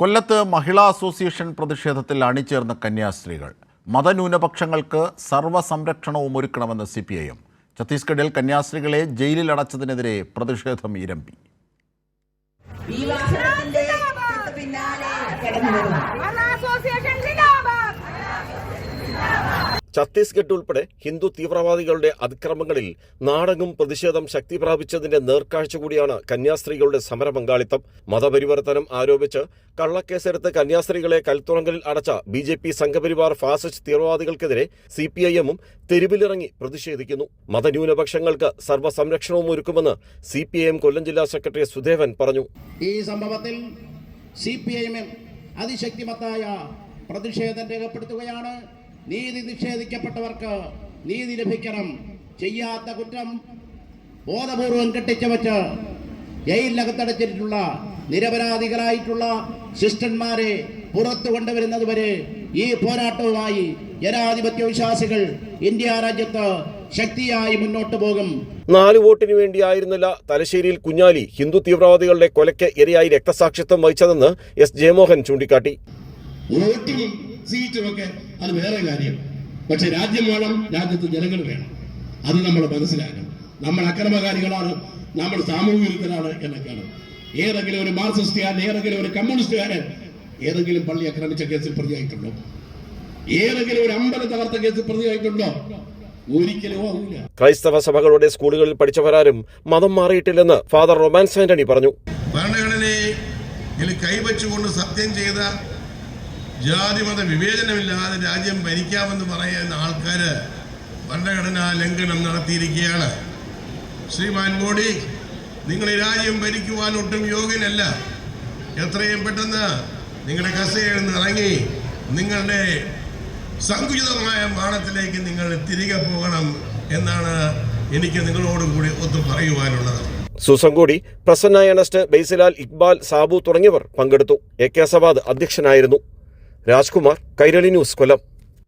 കൊല്ലത്ത് മഹിളാ അസോസിയേഷൻ പ്രതിഷേധത്തിൽ അണിചേർന്ന കന്യാസ്ത്രീകൾ. മതന്യൂനപക്ഷങ്ങൾക്ക് സർവ്വസംരക്ഷണവും ഒരുക്കണമെന്ന് CPIM. ഛത്തീസ്ഗഡിൽ കന്യാസ്ത്രീകളെ ജയിലിൽ അടച്ചതിനെതിരെ പ്രതിഷേധം ഇരമ്പി. ഛത്തീസ്ഗഡ് ഉൾപ്പെടെ ഹിന്ദു തീവ്രവാദികളുടെ അതിക്രമങ്ങളിൽ നാടെങ്ങും പ്രതിഷേധം ശക്തി പ്രാപിച്ചതിന്റെ നേർക്കാഴ്ച കൂടിയാണ് കന്യാസ്ത്രീകളുടെ സമര പങ്കാളിത്തം. മതപരിവർത്തനം ആരോപിച്ച് കള്ളക്കേസെടുത്ത് കന്യാസ്ത്രീകളെ കൽത്തുറങ്കലിൽ അടച്ച BJP സംഘപരിവാർ ഫാസിസ്റ്റ് തീവ്രവാദികൾക്കെതിരെ CPIM തെരുവിലിറങ്ങി പ്രതിഷേധിക്കുന്നു. മതന്യൂനപക്ഷങ്ങൾക്ക് സർവ്വസംരക്ഷണവും ഒരുക്കുമെന്ന് CPIM കൊല്ലം ജില്ലാ സെക്രട്ടറി സുദേവൻ പറഞ്ഞു. ഈ സംഭവത്തിൽ CPIM അതിശക്തിമത്തായ പ്രതിഷേധം രേഖപ്പെടുത്തുകയാണ്. നീതി നിഷേധിക്കപ്പെട്ടവർക്ക് നീതി ലഭിക്കണം. ചെയ്യാത്ത കുറ്റം ബോധപൂർവം കെട്ടിച്ചവച്ച് ജയിലിനകത്തടച്ചിട്ടുള്ള നിരപരാധികളായിട്ടുള്ള സിസ്റ്റർമാരെ പുറത്തു കൊണ്ടുവരുന്നതുവരെ ഈ പോരാട്ടവുമായി ജനാധിപത്യ വിശ്വാസികൾ ഇന്ത്യ രാജ്യത്ത് ശക്തിയായി മുന്നോട്ട് പോകും. 4 വോട്ടിന് വേണ്ടിയായിരുന്നില്ല തലശ്ശേരിയിൽ കുഞ്ഞാലി ഹിന്ദു തീവ്രവാദികളുടെ കൊലയ്ക്ക് ഇരയായി രക്തസാക്ഷിത്വം വഹിച്ചതെന്ന് S. ജയമോഹൻ ചൂണ്ടിക്കാട്ടി. വോട്ടും സീറ്റുമൊക്കെ അത് വേറെ കാര്യം. പക്ഷെ രാജ്യം വേണം, രാജ്യത്ത് ജനങ്ങൾ വേണം. അത് നമ്മൾ മനസ്സിലാക്കണം. നമ്മൾ അക്രമകാരികളാണ്, നമ്മൾ സാമൂഹ്യ വിരുദ്ധരാണ് എന്നൊക്കെയാണ്. ഏതെങ്കിലും ഒരു മാർക്സിസ്റ്റുകാരൻ, ഏതെങ്കിലും ഒരു കമ്മ്യൂണിസ്റ്റുകാരൻ ഏതെങ്കിലും പള്ളി ആക്രമിച്ച കേസിൽ പ്രതിയായിട്ടുണ്ടോ? ഏതെങ്കിലും ഒരു അമ്പലം തകർത്ത കേസിൽ പ്രതിയായിട്ടുണ്ടോ? ഒരിക്കലും ആവില്ല. ക്രൈസ്തവ സഭകളുടെ സ്കൂളുകളിൽ പഠിച്ചവരാരും മതം മാറിയിട്ടില്ലെന്ന് ഫാദർ റൊമാൻസ് ആന്റണി പറഞ്ഞു. ഭരണഘടനയിൽ കൈവച്ചുകൊണ്ട് സത്യം ചെയ്ത ജാതിമത വിവേചനമില്ലാതെ രാജ്യം ഭരിക്കാമെന്ന് പറയുന്ന ആൾക്കാര് ഭരണഘടനാ ലംഘനം നടത്തിയിരിക്കുകയാണ്. ശ്രീമാൻ മോഡി, നിങ്ങൾ ഈ രാജ്യം ഭരിക്കുവാൻ ഒട്ടും യോഗ്യനല്ല. എത്രയും പെട്ടെന്ന് നിങ്ങളുടെ കസേരയിൽ നിന്ന് ഇറങ്ങി നിങ്ങളുടെ സങ്കുചിതമായ മാനത്തിലേക്ക് നിങ്ങൾ തിരികെ പോകണം എന്നാണ് എനിക്ക് നിങ്ങളോട് കൂടി ഒത്തു പറയുവാനുള്ളത്. സുസംഗോടി, പ്രസന്ന ഏണസ്റ്റ്, ബൈസിലാൽ, ഇക്ബാൽ, സാബു തുടങ്ങിയവർ പങ്കെടുത്തു. AK സവാദ് അധ്യക്ഷനായിരുന്നു. രാജ്കുമാർ, കൈരളി ന്യൂസ്, കൊല്ലം.